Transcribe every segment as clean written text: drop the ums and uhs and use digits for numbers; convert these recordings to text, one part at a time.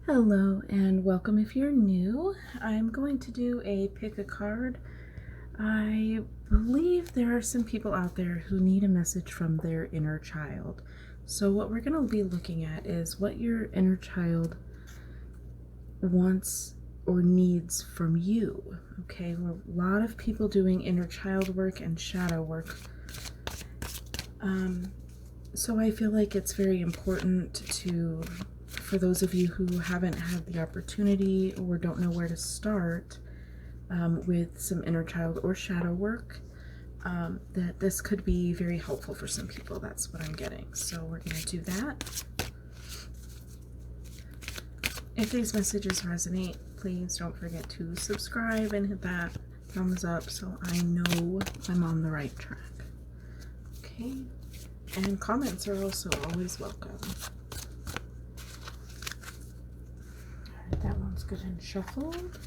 Hello and welcome. If you're new, I'm going to do a pick a card. I believe there are some people out there who need a message from their inner child. So what we're going to be looking at is what your inner child wants or needs from you. Okay, well, a lot of people doing inner child work and shadow work. So I feel like it's very important for those of you who haven't had the opportunity or don't know where to start with some inner child or shadow work, that this could be very helpful for some people. That's what I'm getting. So we're going to do that. If these messages resonate, please don't forget to subscribe and hit that thumbs up so I know I'm on the right track. Okay, and comments are also always welcome. Alright, that one's good and shuffled.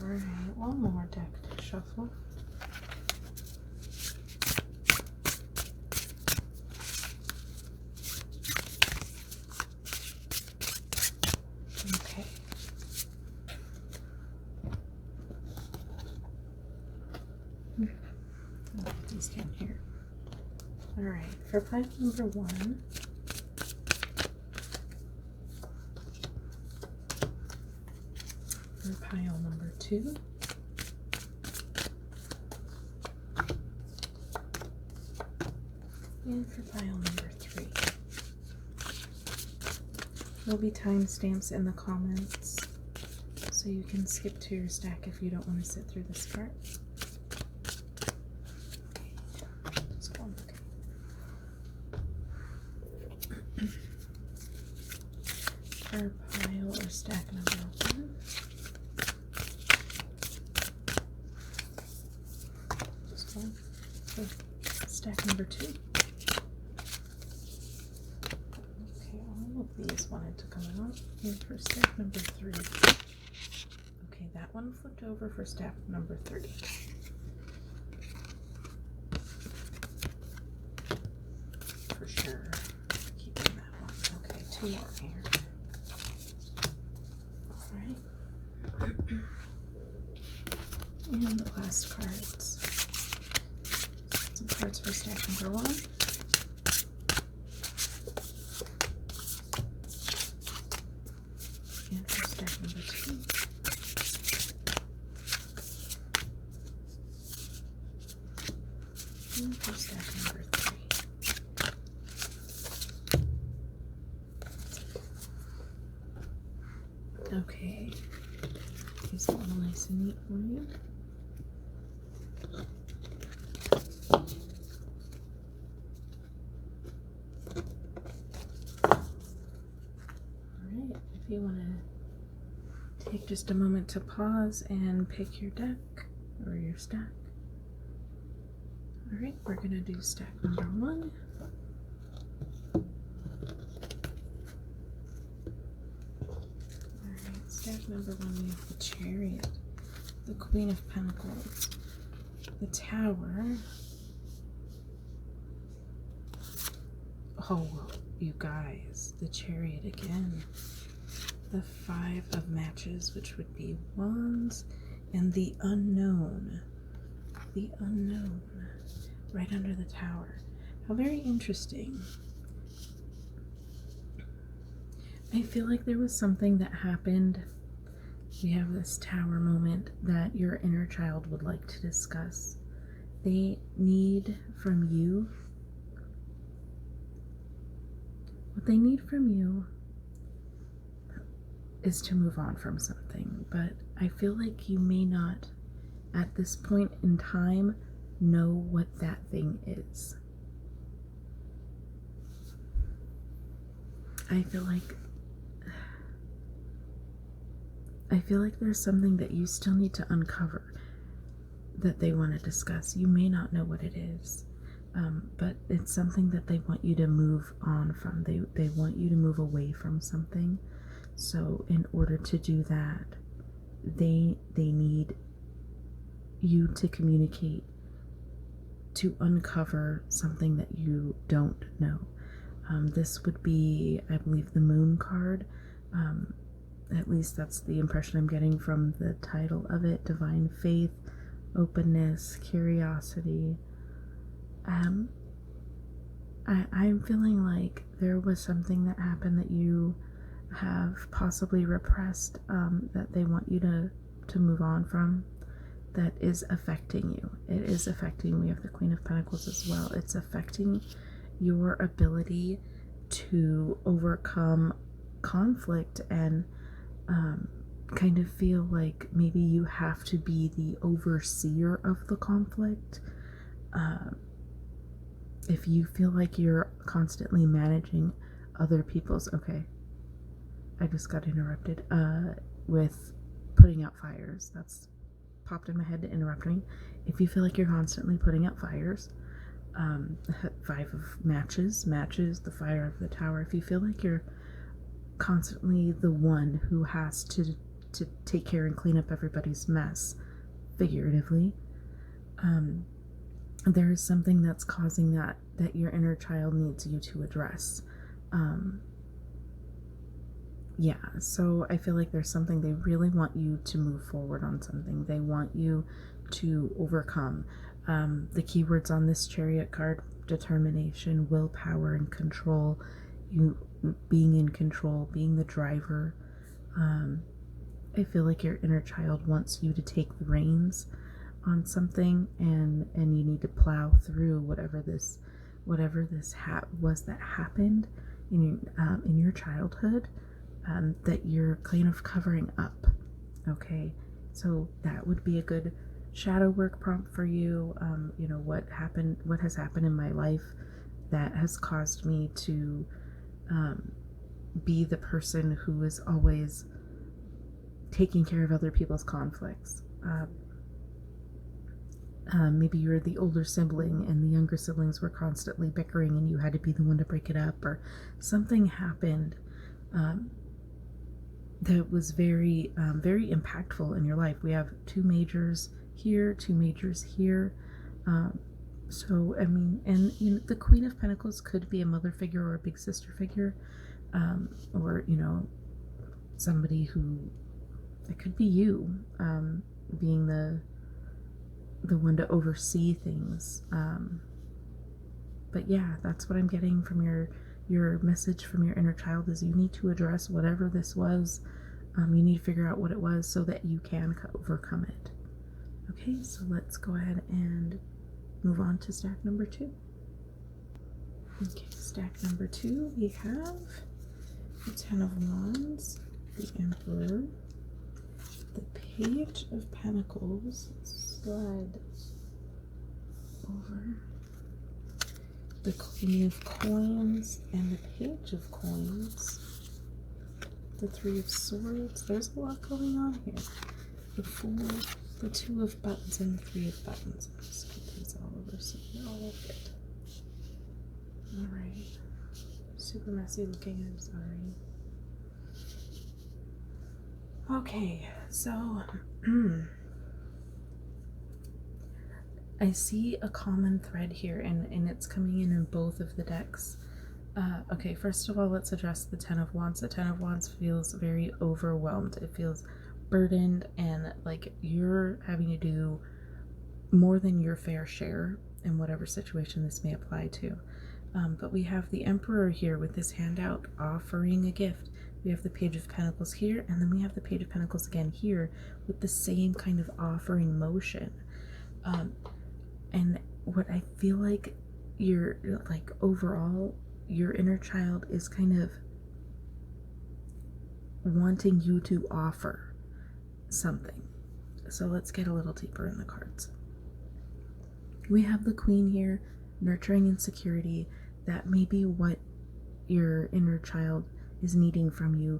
Alright, one more deck to shuffle. Okay. I'll put these down here. Alright, for pile number 1, for pile number 2, and for pile number 3. There'll be timestamps in the comments, so you can skip to your stack if you don't want to sit through this part. For pile or stack number 1, just one. For stack number 2. Okay, all of these wanted to come out. And for stack number 3. Okay, that one flipped over for stack number 3. For sure. Keeping that one. Okay, 2 more here. And the last cards. Some cards for stack number 1. And for stack number 2. And for stack number 3. Okay. These are all nice and neat for you. If you want to take just a moment to pause and pick your deck or your stack. Alright, we're going to do stack number 1. Alright, stack number 1, we have the Chariot, the Queen of Pentacles, the Tower. Oh, you guys, the Chariot again. The 5 of Matches, which would be Wands, and the Unknown. The Unknown, right under the Tower. How very interesting. I feel like there was something that happened. We have this Tower moment that your inner child would like to discuss. They need from you. What they need from you is to move on from something, but I feel like you may not, at this point in time, know what that thing is. I feel like there's something that you still need to uncover that they want to discuss. You may not know what it is, but it's something that they want you to move on from. They want you to move away from something. So in order to do that, they need you to communicate, to uncover something that you don't know. This would be, I believe, the Moon card. At least that's the impression I'm getting from the title of it. Divine faith, openness, curiosity. I'm feeling like there was something that happened that you have possibly repressed, that they want you to move on from, that is affecting you. It is affecting, we have the Queen of Pentacles as well. It's affecting your ability to overcome conflict and kind of feel like maybe you have to be the overseer of the conflict. If you feel like you're constantly managing other people's, okay, I just got interrupted with putting out fires. That's popped in my head to interrupt me. If you feel like you're constantly putting out fires, 5 of matches, the fire of the tower. If you feel like you're constantly the one who has to take care and clean up everybody's mess, figuratively, there is something that's causing that your inner child needs you to address. Yeah, so I feel like there's something they really want you to move forward on, something they want you to overcome. The keywords on this Chariot card: determination, willpower, and control. You being in control, being the driver. I feel like your inner child wants you to take the reins on something, and you need to plow through whatever this was that happened in your childhood, that you're kind of covering up. Okay, so that would be a good shadow work prompt for you. What has happened in my life that has caused me to be the person who is always taking care of other people's conflicts. Maybe you're the older sibling and the younger siblings were constantly bickering and you had to be the one to break it up, or something happened that was very, very impactful in your life. We have 2 majors here, 2 majors here. So, I mean, and the Queen of Pentacles could be a mother figure or a big sister figure, or, somebody who, it could be you, being the one to oversee things. But yeah, that's what I'm getting from your message from your inner child, is you need to address whatever this was. You need to figure out what it was so that you can overcome it. Okay, so let's go ahead and move on to stack number 2. Okay, stack number 2, we have the 10 of Wands, the Emperor, the Page of Pentacles, slide over, the Queen of Coins, and the Page of Coins, the 3 of Swords. There's a lot going on here. The 4, the 2 of Buttons, and the 3 of Buttons. I'll just put these all over so they're all of it. Alright. Super messy looking, I'm sorry. Okay, so I see a common thread here, and it's coming in both of the decks. Okay, first of all, let's address the 10 of Wands. The 10 of Wands feels very overwhelmed. It feels burdened and like you're having to do more than your fair share in whatever situation this may apply to. But we have the Emperor here with this hand out offering a gift. We have the Page of Pentacles here, and then we have the Page of Pentacles again here with the same kind of offering motion. And what I feel like you're like overall, your inner child is kind of wanting you to offer something. So let's get a little deeper in the cards. We have the Queen here, nurturing insecurity. That may be what your inner child is needing from you,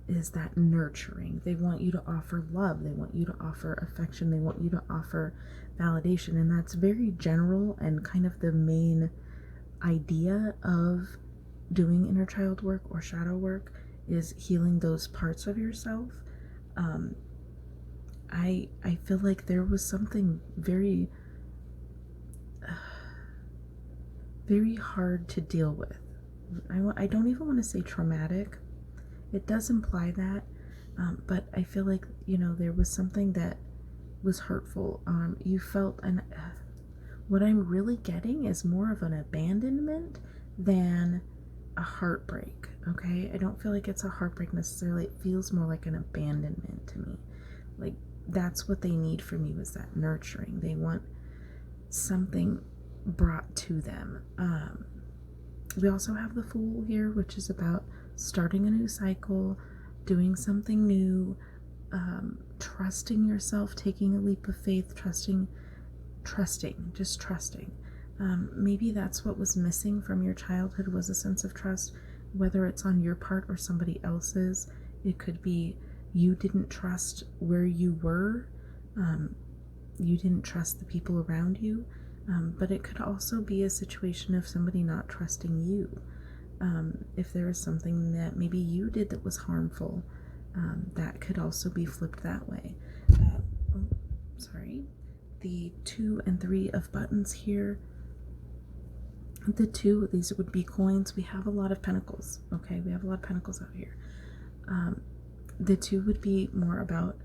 is that nurturing. They want you to offer love. They want you to offer affection. They want you to offer validation. And that's very general and kind of the main idea of doing inner child work or shadow work, is healing those parts of yourself. I feel like there was something very, very hard to deal with. I don't even want to say traumatic. It does imply that, but I feel like, there was something that was hurtful. You felt, and what I'm really getting is more of an abandonment than a heartbreak. Okay, I don't feel like it's a heartbreak necessarily. It feels more like an abandonment to me. Like, that's what they need from you, is that nurturing. They want something brought to them. We also have the Fool here, which is about starting a new cycle, doing something new, trusting yourself, taking a leap of faith, trusting, just trusting. Maybe that's what was missing from your childhood, was a sense of trust, whether it's on your part or somebody else's. It could be you didn't trust where you were. You didn't trust the people around you. But it could also be a situation of somebody not trusting you. If there is something that maybe you did that was harmful, that could also be flipped that way. The 2 and 3 of buttons here. The 2, these would be coins. We have a lot of pentacles. Okay, we have a lot of pentacles out here. The 2 would be more about,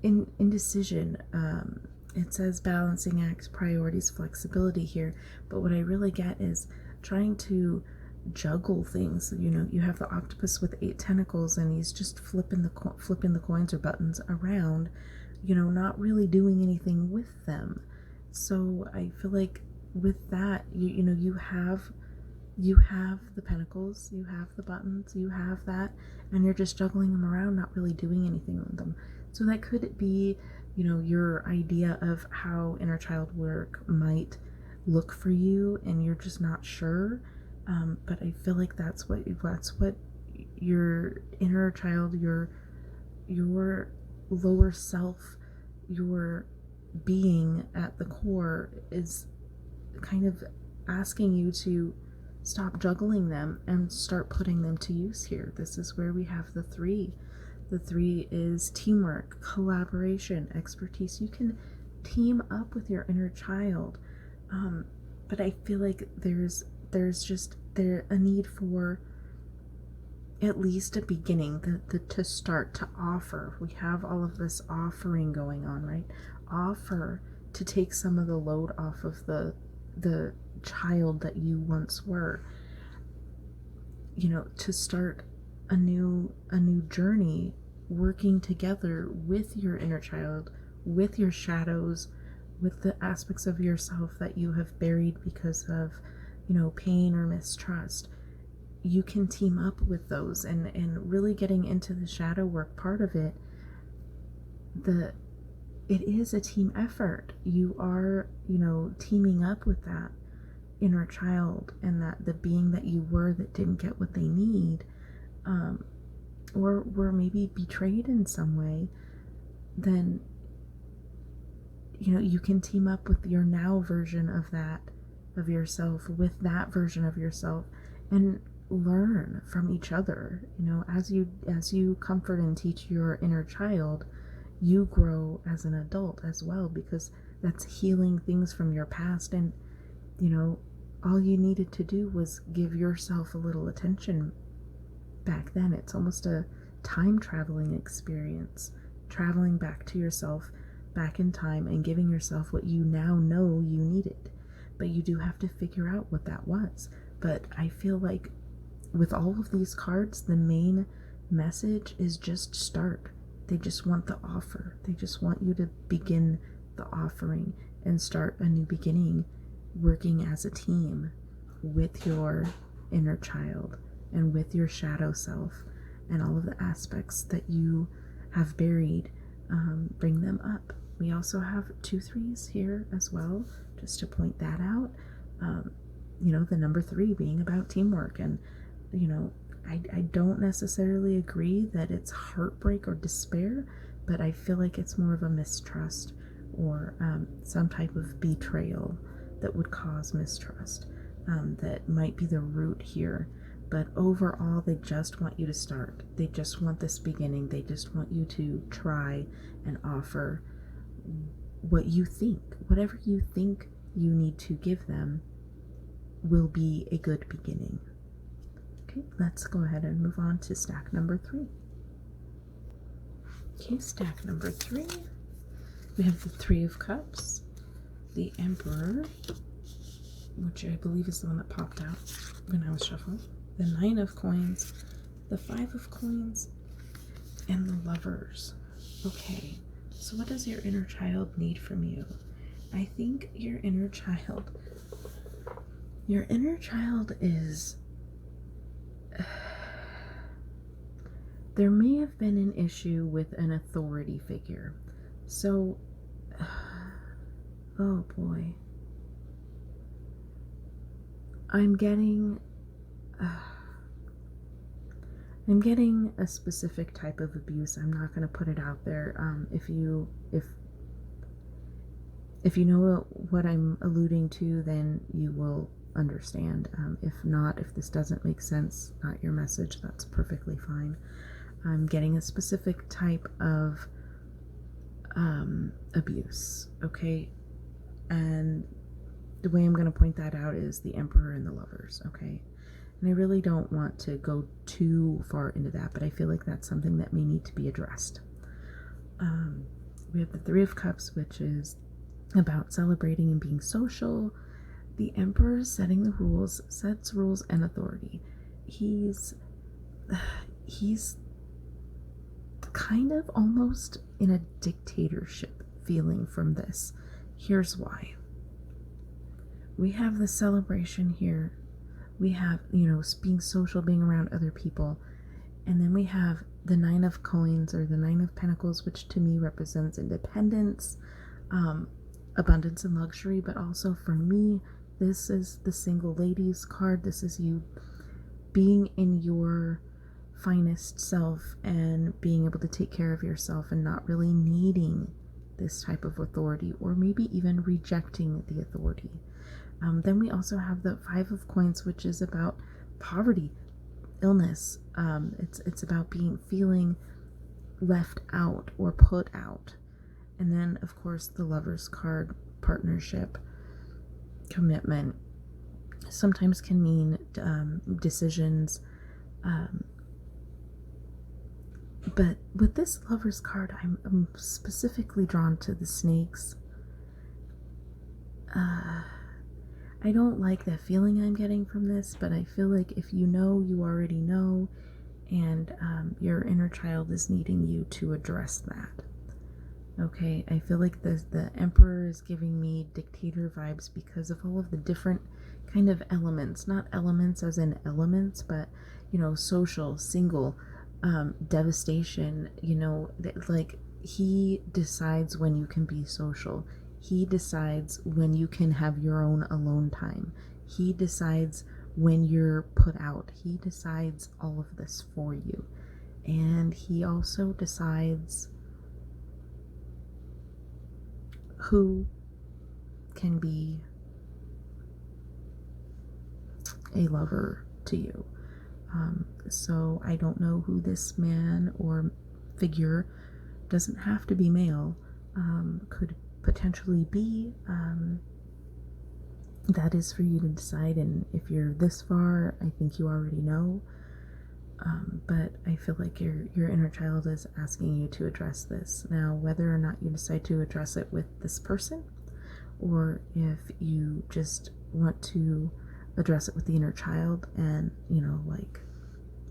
indecision. It says balancing acts, priorities, flexibility here, but what I really get is trying to juggle things. You have the octopus with 8 tentacles, and he's just flipping the coins or buttons around, not really doing anything with them. So I feel like with that, you have the pentacles, you have the buttons, you have that, and you're just juggling them around, not really doing anything with them. So that could be, your idea of how inner child work might look for you, and you're just not sure. But I feel like that's what your inner child, your lower self, your being at the core is kind of asking you to stop juggling them and start putting them to use here. This is where we have the 3. The 3 is teamwork, collaboration, expertise. You can team up with your inner child, but I feel like there's a need for at least a beginning, to start to offer. We have all of this offering going on, right? Offer to take some of the load off of the child that you once were. To start a new journey, working together with your inner child, with your shadows, with the aspects of yourself that you have buried because of, pain or mistrust. You can team up with those, and really getting into the shadow work part of it. It is a team effort. You are, teaming up with that inner child, and that the being that you were that didn't get what they need, or were maybe betrayed in some way. Then you can team up with your now version of that, of yourself, with that version of yourself, and learn from each other. As you comfort and teach your inner child, you grow as an adult as well, because that's healing things from your past. And all you needed to do was give yourself a little attention back then. It's almost a time traveling experience, traveling back to yourself, back in time, and giving yourself what you now know you needed. But you do have to figure out what that was. But I feel like with all of these cards, the main message is just start. They just want the offer. They just want you to begin the offering and start a new beginning, working as a team with your inner child and with your shadow self, and all of the aspects that you have buried. Bring them up. We also have 2 3s here as well, just to point that out. The number 3 being about teamwork. And I don't necessarily agree that it's heartbreak or despair, but I feel like it's more of a mistrust, or some type of betrayal that would cause mistrust, that might be the root here. but overall, they just want you to start. They just want this beginning. They just want you to try and offer what you think. Whatever you think you need to give them will be a good beginning. Okay, let's go ahead and move on to stack number 3. Okay, stack number 3. We have the 3 of Cups, the Emperor, which I believe is the one that popped out when I was shuffling, the 9 of Coins, the 5 of Coins, and the Lovers. Okay, so what does your inner child need from you? I think your inner child is, there may have been an issue with an authority figure. So, oh boy. I'm getting a specific type of abuse. I'm not going to put it out there. If you know what I'm alluding to, then you will understand. If not, if this doesn't make sense, not your message, that's perfectly fine. I'm getting a specific type of abuse, okay? And the way I'm going to point that out is the Emperor and the Lovers, okay? And I really don't want to go too far into that, but I feel like that's something that may need to be addressed. We have the 3 of Cups, which is about celebrating and being social. The Emperor is setting the rules, sets rules and authority. He's kind of almost in a dictatorship feeling from this. Here's why. We have the celebration here. We have, being social, being around other people. And then we have the 9 of Coins, or the 9 of Pentacles, which to me represents independence, abundance and luxury. But also for me, this is the single ladies card. This is you being in your finest self and being able to take care of yourself and not really needing this type of authority, or maybe even rejecting the authority. Then we also have the 5 of Coins, which is about poverty, illness. It's about feeling left out or put out. And then, of course, the Lovers card, partnership, commitment, sometimes can mean decisions. But with this Lovers card, I'm specifically drawn to the snakes. I don't like the feeling I'm getting from this, but I feel like if you know, you already know, and your inner child is needing you to address that. Okay, I feel like the Emperor is giving me dictator vibes because of all of the different kind of elements, not elements as in elements, but social, single, devastation. Like he decides when you can be social. He decides when you can have your own alone time. He decides when you're put out. He decides all of this for you. And he also decides who can be a lover to you. So I don't know who this man or figure, doesn't have to be male, could potentially be. That is for you to decide, and if you're this far, I think you already know. But I feel like your inner child is asking you to address this. Now, whether or not you decide to address it with this person, or if you just want to address it with the inner child and,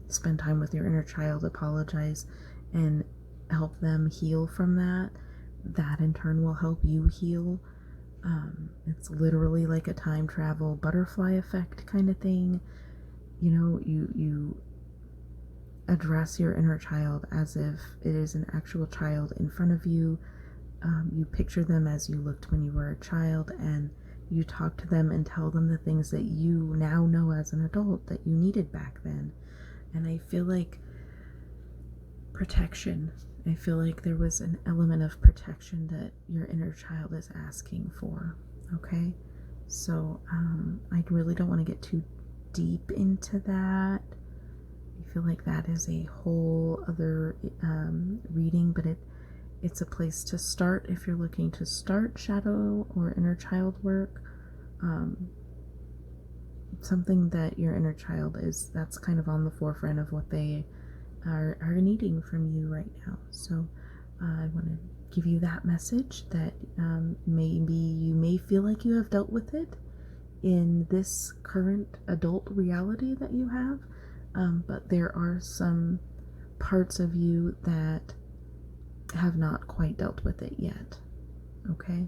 spend time with your inner child, apologize, and help them heal from that, that in turn will help you heal. It's literally like a time travel butterfly effect kind of thing. You address your inner child as if it is an actual child in front of you. You picture them as you looked when you were a child, and you talk to them and tell them the things that you now know as an adult that you needed back then. And I feel like protection. I feel like there was an element of protection that your inner child is asking for. Okay? So I really don't want to get too deep into that. feel like that is a whole other reading, but it's a place to start if you're looking to start shadow or inner child work. Something that your inner child that's kind of on the forefront of what they are needing from you right now. So I want to give you that message that maybe you may feel like you have dealt with it in this current adult reality that you have, but there are some parts of you that have not quite dealt with it yet. Okay?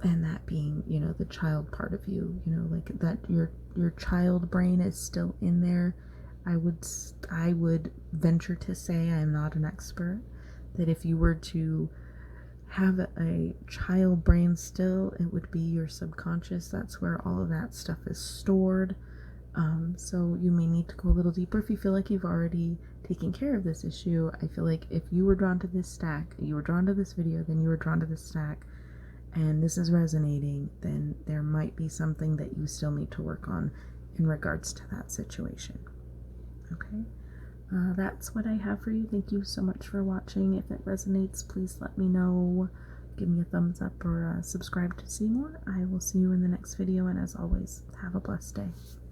And that being, you know, the child part of you, you know, like that your child brain is still in there. I would venture to say, I'm not an expert, that if you were to have a child brain still, it would be your subconscious. That's where all of that stuff is stored. So you may need to go a little deeper if you feel like you've already taken care of this issue. I feel like if you were drawn to this stack, you were drawn to this video, then you were drawn to this stack, and this is resonating, then there might be something that you still need to work on in regards to that situation. Okay, that's what I have for you. Thank you so much for watching. If it resonates, please let me know. Give me a thumbs up or subscribe to see more. I will see you in the next video, and as always, have a blessed day.